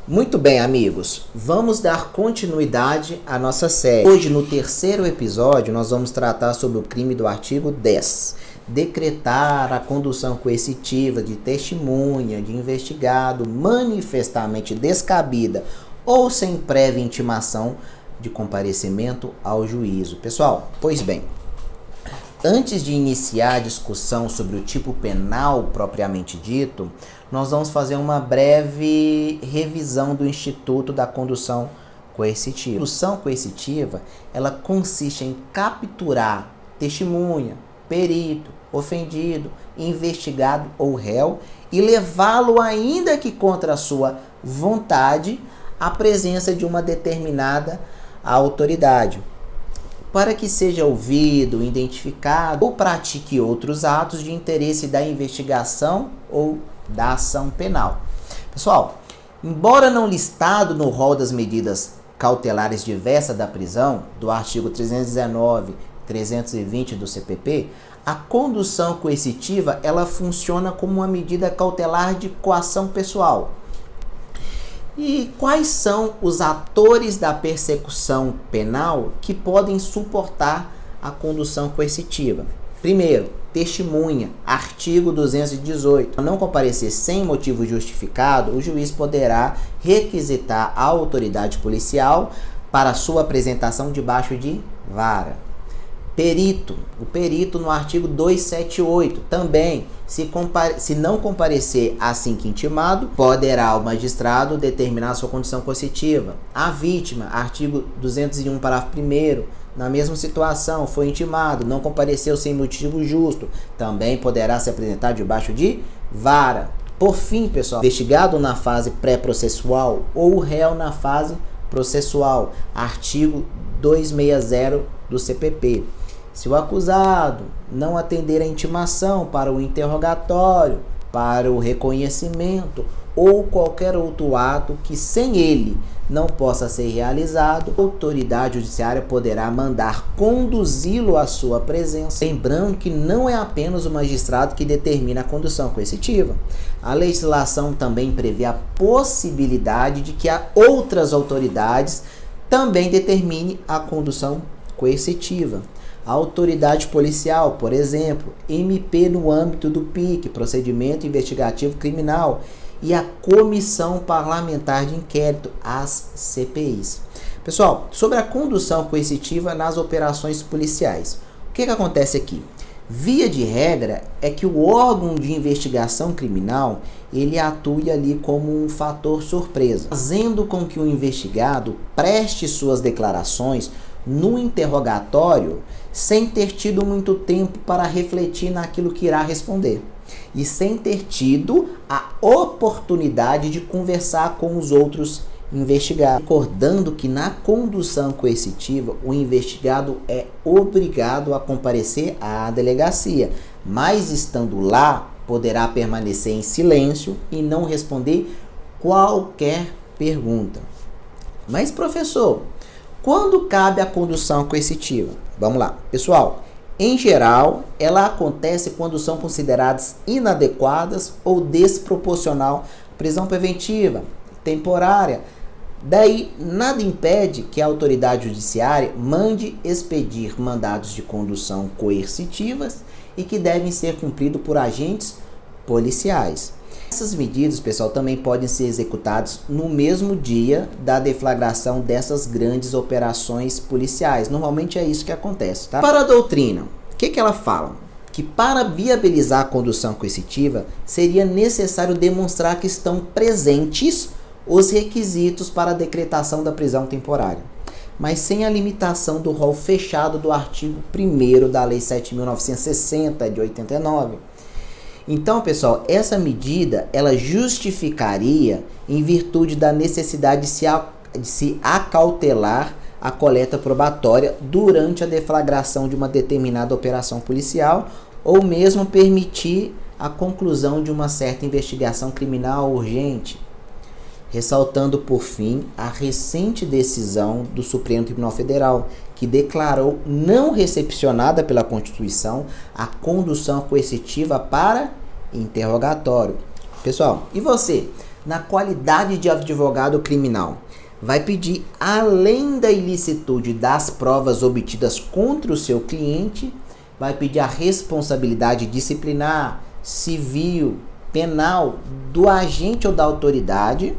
Muito bem, amigos, vamos dar continuidade à nossa série. Hoje, no terceiro episódio, nós vamos tratar sobre o crime do artigo 10. Decretar a condução coercitiva de testemunha, de investigado, manifestamente descabida ou sem prévia intimação de comparecimento ao juízo. Pessoal, pois bem, antes de iniciar a discussão sobre o tipo penal propriamente dito, nós vamos fazer uma breve revisão do Instituto da Condução Coercitiva. A condução coercitiva, ela consiste em capturar testemunha, perito, ofendido, investigado ou réu e levá-lo, ainda que contra a sua vontade, à presença de uma determinada autoridade, para que seja ouvido, identificado ou pratique outros atos de interesse da investigação ou da ação penal. Pessoal, embora não listado no rol das medidas cautelares diversas da prisão, do artigo 319, 320 do CPP, a condução coercitiva, ela funciona como uma medida cautelar de coação pessoal. E quais são os atores da persecução penal que podem suportar a condução coercitiva? Primeiro, testemunha, artigo 218. Ao não comparecer sem motivo justificado, o juiz poderá requisitar a autoridade policial para sua apresentação debaixo de vara. Perito, o perito no artigo 278, também, se não comparecer assim que intimado, poderá o magistrado determinar sua condição coercitiva. A vítima, artigo 201, parágrafo 1º, na mesma situação, foi intimado, não compareceu sem motivo justo, também poderá se apresentar debaixo de vara. Por fim, pessoal, investigado na fase pré-processual ou réu na fase processual, artigo 260 do CPP. Se o acusado não atender a intimação para o interrogatório, para o reconhecimento ou qualquer outro ato que sem ele não possa ser realizado, a autoridade judiciária poderá mandar conduzi-lo à sua presença. Lembrando que não é apenas o magistrado que determina a condução coercitiva. A legislação também prevê a possibilidade de que outras autoridades também determinem a condução coercitiva. A autoridade policial, por exemplo, MP no âmbito do PIC, Procedimento Investigativo Criminal, e a Comissão Parlamentar de Inquérito, as CPIs. Pessoal, sobre a condução coercitiva nas operações policiais, o que acontece aqui? Via de regra é que o órgão de investigação criminal, ele atue ali como um fator surpresa, fazendo com que o investigado preste suas declarações no interrogatório sem ter tido muito tempo para refletir naquilo que irá responder e sem ter tido a oportunidade de conversar com os outros investigados. Recordando que na condução coercitiva o investigado é obrigado a comparecer à delegacia, mas estando lá poderá permanecer em silêncio e não responder qualquer pergunta. Mas, professor, quando cabe a condução coercitiva? Vamos lá, pessoal. Em geral, ela acontece quando são consideradas inadequadas ou desproporcional prisão preventiva, temporária. Daí, nada impede que a autoridade judiciária mande expedir mandados de condução coercitivas e que devem ser cumpridos por agentes policiais. Essas medidas, pessoal, também podem ser executadas no mesmo dia da deflagração dessas grandes operações policiais. Normalmente é isso que acontece, tá? Para a doutrina, o que ela fala? Que para viabilizar a condução coercitiva, seria necessário demonstrar que estão presentes os requisitos para a decretação da prisão temporária, mas sem a limitação do rol fechado do artigo 1º da Lei 7.960 de 89. Então, pessoal, essa medida, ela justificaria em virtude da necessidade de se acautelar a coleta probatória durante a deflagração de uma determinada operação policial ou mesmo permitir a conclusão de uma certa investigação criminal urgente. Ressaltando, por fim, a recente decisão do Supremo Tribunal Federal, que declarou não recepcionada pela Constituição a condução coercitiva para interrogatório. Pessoal, e você? na qualidade de advogado criminal, vai pedir, além da ilicitude das provas obtidas contra o seu cliente, vai pedir a responsabilidade disciplinar, civil, penal do agente ou da autoridade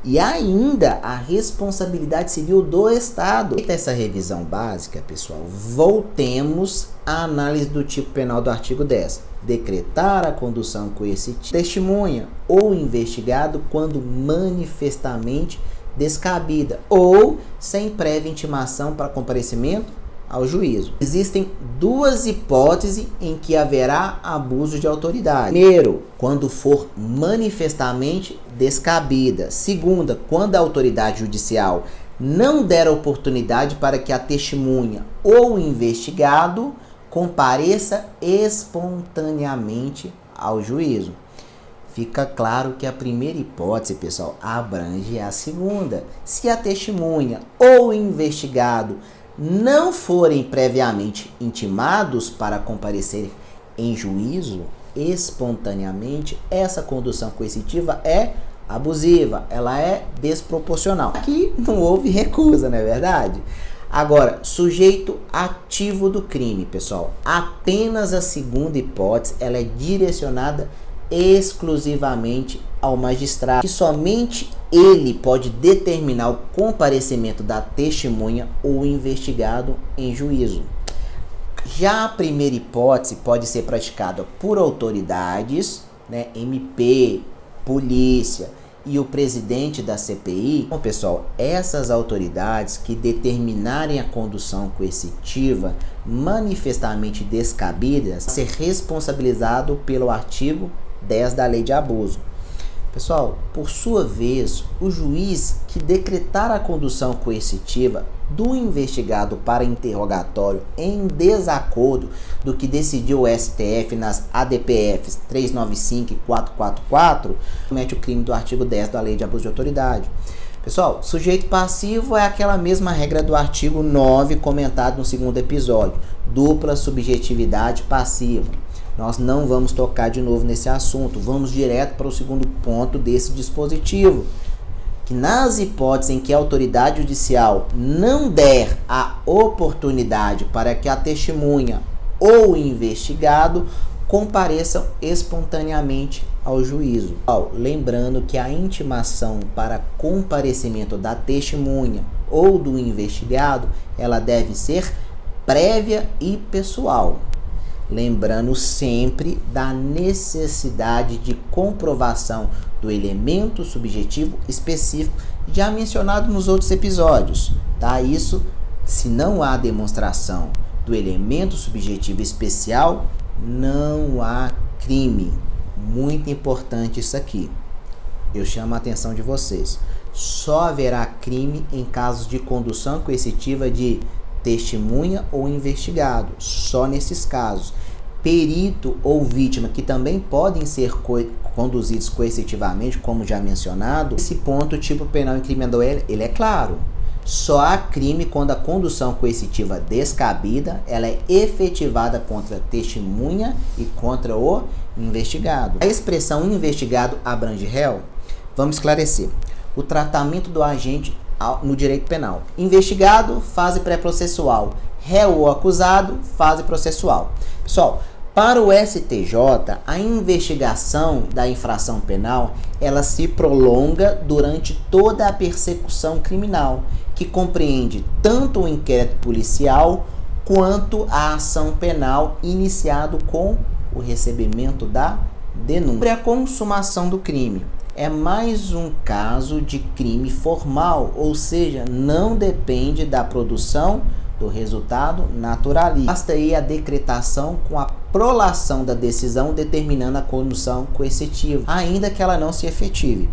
e ainda a responsabilidade civil do Estado. Feita essa revisão básica, pessoal, voltemos à análise do tipo penal do artigo 10. Decretar a condução coercitiva, testemunha ou investigado quando manifestamente descabida ou sem prévia intimação para comparecimento ao juízo. Existem duas hipóteses em que haverá abuso de autoridade. Primeiro, quando for manifestamente descabida. Segunda, quando a autoridade judicial não der oportunidade para que a testemunha ou investigado compareça espontaneamente ao juízo. Fica claro que a primeira hipótese, pessoal, abrange a segunda. Se a testemunha ou o investigado não forem previamente intimados para comparecer em juízo espontaneamente, essa condução coercitiva é abusiva, ela é desproporcional. Aqui não houve recusa, não é verdade? Agora, sujeito ativo do crime, pessoal, apenas a segunda hipótese, ela é direcionada exclusivamente ao magistrado, que somente ele pode determinar o comparecimento da testemunha ou investigado em juízo. Já a primeira hipótese pode ser praticada por autoridades, MP, polícia e o presidente da CPI. Bom, pessoal, essas autoridades que determinarem a condução coercitiva manifestamente descabidas ser responsabilizado pelo artigo 10 da Lei de Abuso. Pessoal, por sua vez, o juiz que decretar a condução coercitiva do investigado para interrogatório em desacordo do que decidiu o STF nas ADPFs 395 e 444, comete o crime do artigo 10 da Lei de Abuso de Autoridade. Pessoal, sujeito passivo é aquela mesma regra do artigo 9 comentado no segundo episódio, dupla subjetividade passiva. Nós não vamos tocar de novo nesse assunto, vamos direto para o segundo ponto desse dispositivo, que nas hipóteses em que a autoridade judicial não der a oportunidade para que a testemunha ou o investigado compareçam espontaneamente ao juízo. Lembrando que a intimação para comparecimento da testemunha ou do investigado, ela deve ser prévia e pessoal. Lembrando sempre da necessidade de comprovação do elemento subjetivo específico já mencionado nos outros episódios, tá? Isso, se não há demonstração do elemento subjetivo especial, não há crime. Muito importante isso aqui. Eu chamo a atenção de vocês. Só haverá crime em casos de condução coercitiva de testemunha ou investigado, só nesses casos. Perito ou vítima, que também podem ser conduzidos coercitivamente, como já mencionado. Esse ponto, tipo penal incriminador, ele é claro. Só há crime quando a condução coercitiva descabida, ela é efetivada contra a testemunha e contra o investigado. A expressão investigado abrange réu? Vamos esclarecer. O tratamento do agente no direito penal. Investigado, fase pré-processual. Réu ou acusado, fase processual. Pessoal, para o STJ, a investigação da infração penal, ela se prolonga durante toda a persecução criminal, que compreende tanto o inquérito policial quanto a ação penal iniciado com o recebimento da denúncia. Sobre a consumação do crime. É mais um caso de crime formal, ou seja, não depende da produção do resultado naturalista. Basta aí a decretação com a prolação da decisão determinando a condução coercitiva, ainda que ela não se efetive.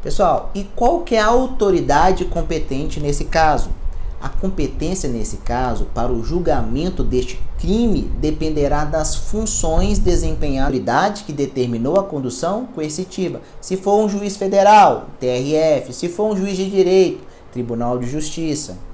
Pessoal, e qual que é a autoridade competente nesse caso? A competência nesse caso para o julgamento deste crime dependerá das funções desempenhadas pela autoridade que determinou a condução coercitiva. Se for um juiz federal, TRF, se for um juiz de direito, Tribunal de Justiça.